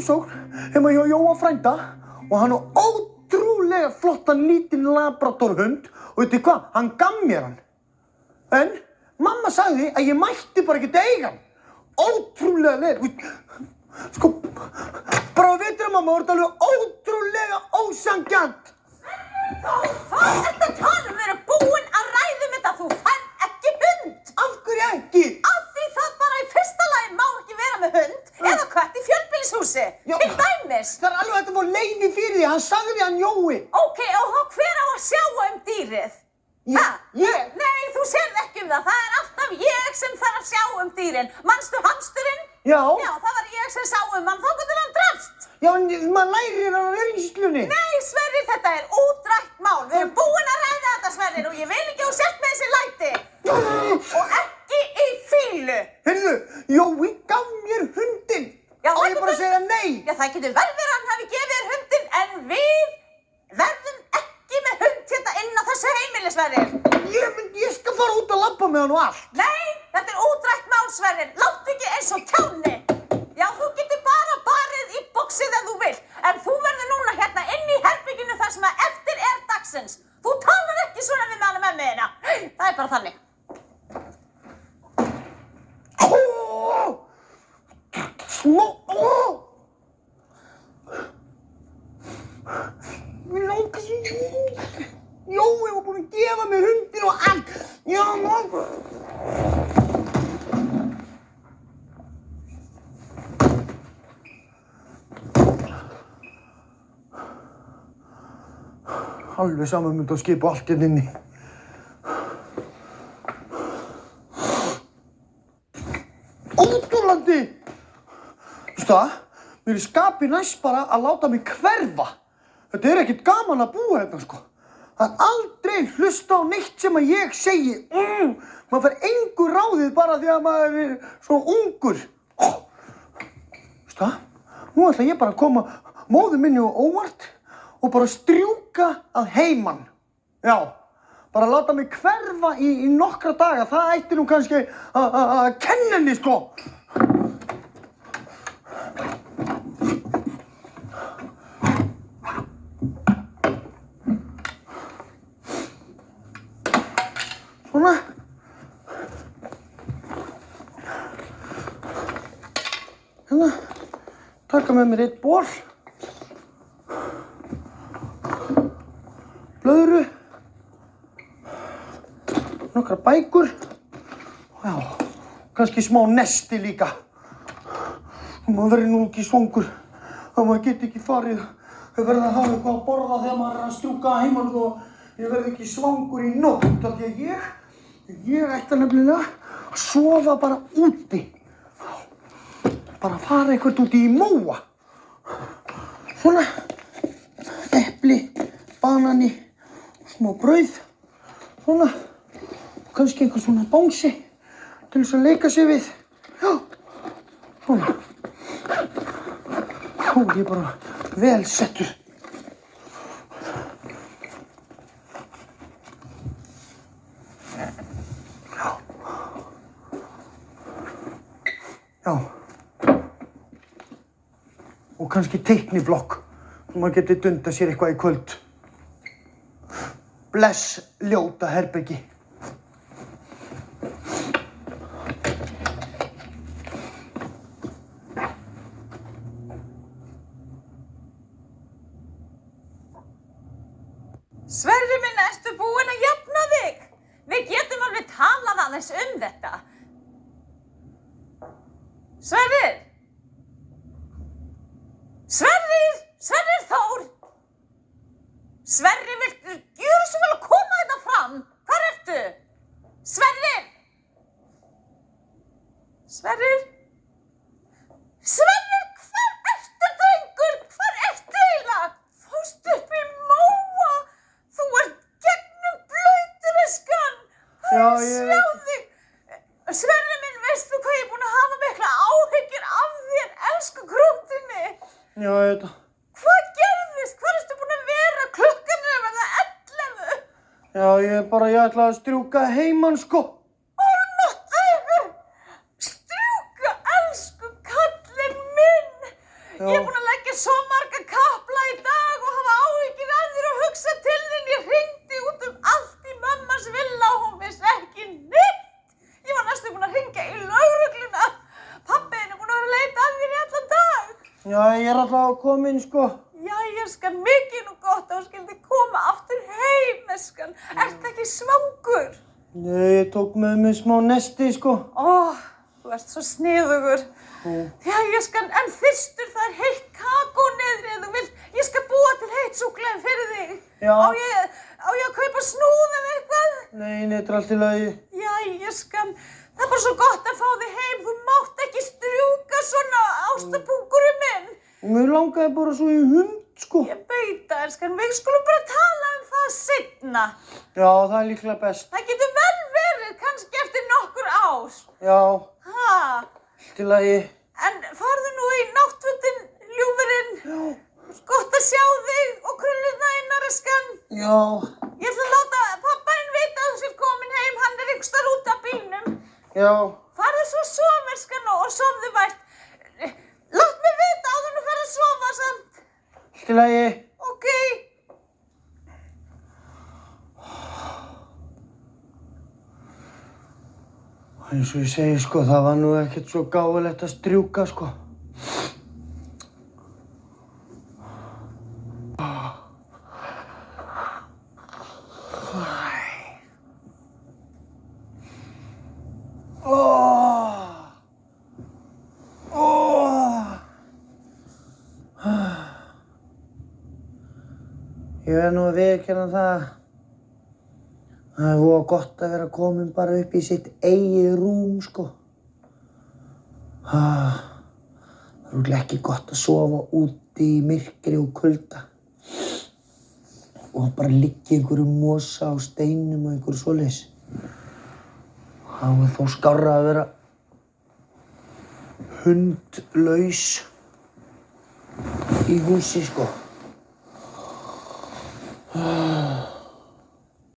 heimsókn heima hjá Jóa frænda og hann á ótrúlega flottan lítinn labradorhund og veitir hvað, hann gaf mér hann. En mamma sagði að ég mætti bara ekkert eiga hann. Ótrúlega leið. Sko, bara veitir mamma, þetta alveg ótrúlega ósanngjarnt. Hvað ertu að tala um? Við erum búin að ræða þetta. Þú færð ekki hund. Af hverju ekki? Af því það bara í fyrsta lagi má ekki vera með hund eða kött í fjölbýlishúsi. Já. Til dæmis. Það alveg hægt að fá leyfi fyrir því, hann sagði hann Jói. Ok, og þá hver á að sjá um dýrið? Ég? Nei, þú sérð ekki um það. Það er alltaf ég sem þarf að sjá um dýrin. Manstu hamsturinn? Já. Já, það var ég sem sá um hann þangað til hann drafst. Já, en maður lærir hann að vera í skýrslunni. Nei, Sverrir, þetta er útrætt mál. Við erum búin að ræða þetta, Sverrir, og ég vil ekki að þú sért með þessi læti. Og ekki í fílu. Heyrðu, Jói gaf mér hundinn. Já, Á ég bara að segja nei? Já, það getur vel verið að hann hafi gefið þér hundinn, en við verðum ekki með hund hérna inn á þessu heimili, Sverrir. Ég skal fara út að labba með hann og allt. Nei, þetta er útrætt mál, Sverrir. Láttu ekki eins og kjáni. Já, þú getur bara barið í boxið ef þú vilt, en þú verður núna hérna inn í herberginu þar sem að eftir er dagsins. Þú talar ekki svona við með mömmu þína. Það er bara þannig. Jói var búinn að gefa mér hundinn og allt. Já, alveg saman myndi að skipa allt hérna inni. Ótrúlandi! Veistu það? Mér er skapi næst bara að láta mig hverfa. Þetta er ekkert gaman að búa hérna, sko. Það er aldrei hlusta á neitt sem að ég segi. Maður fær engu ráðið bara því að maður er svo ungur. Veistu það? Nú ætla ég bara að koma móður minni á óvart og bara strjúka að heiman. Já, bara láta mig hverfa í nokkra daga. Það ætti nú kannski að kenna henni, sko. Svona. Hérna, taka með mér eitt ból. Blöðru. Nokkrar bækur. Já, kannski smá nesti líka. Maður verður nú ekki svangur. Maður geti ekki farið. Þau verða að hafa eitthvað að borða þegar maður er að strjúka að heiman og ég verð ekki svangur í nótt af því að ég ætti nefnilega að sofa bara úti. Bara fara eitthvað úti í móa. Svona, epli, banani, smá brauð. Svona, kannski einhver svona bangsi til þess að leika sér við. Já, svona. Nú er ég bara vel settur. Já. Og kannski teikniblokk, svo maður geti dundað sér eitthvað í kvöld. Bless, ljóta herbergi. Sverrir minn, ertu búinn að jafna þig? Við getum alveg talað aðeins þetta. Sverrir! Sverrir! Sverrir Þór! Sverrir, viltu gjöra svo vel að koma þetta fram? Hvar ertu? Sverrir! Sverrir? Sverrir, hvar ertu, drengur? Hvar ertu eiginlega? Fórstu upp í móa? Þú ert gegnum blautur, eskan. Já, Sjá þig. Sverrir minn, veistu hvað ég er búinn að hafa mikla áhyggjur af þér, elsku krúttið mitt? Já, þetta. Hvað gerðist? Hvar ertu búinn að vera? Klukkan er að verða 11. Já, ég ætlaði að strjúka heiman, sko. Strjúka, elsku kallinn minn. Ég er búin að leggja svo marga kapla í dag og hafa áhyggjur af þér og hugsa til þín. Ég hringdi út allt í mömmas villa og hún vissi ekki neitt. Ég var næstum búin að hringja í lögregluna. Pabbi er búin að vera að leita að þér í allan dag. Já, ég er alltaf komin, sko. Jæja, skan, mikið nú gott að þú skildi koma aftur heim, skan. Ertu ekki svangur? Nei, ég tók með mig smá nesti, sko. Þú ert svo sniðugur. Jæja, skan, en fyrstur það er heitt kakó niðri ef þú vilt. Ég skal búa til heitt súkkulaði fyrir þig. Já. Á ég að kaupa snúð eða eitthvað? Nei, þetta er allt í lagi. Jæja, skan, það er bara svo gott að fá þig heim. Þú mátt ekki strjúka svona, ástapúkurinn minn. Mér langaði bara svo í hund, sko. Ég veit það, elskan, við skulum bara tala um það seinna. Já, það er líklega best. Það getur vel verið, kannski eftir nokkur ár. Já, Ha, allt í lagi. en farðu nú í náttfötin, ljúfurinn. Já. Gott að sjá þig og krullurnar einar, elskan. Já. Ég ætla að láta pappainn vita að þú sér komin heim, hann er einhvers staðar út af bílnum. Já. Farðu svo að sofa, elskan, og sofðu vært. Lát mig vita áður en þú ferð að sofa samt. Allt í lagi. Ok. Eins og ég segi, sko, það var nú ekkert svo gáfulegt að strjúka, sko. Ég verð nú að viðurkenna það er voða gott að vera komin bara upp í sitt eigið rúm, sko. Það er örugglega ekki gott að sofa úti í myrkri og kulda. Og bara liggja í einhverju mosa á steinum og einhverju svoleiðis. Það er þó skárra að vera hundlaus í húsi, sko.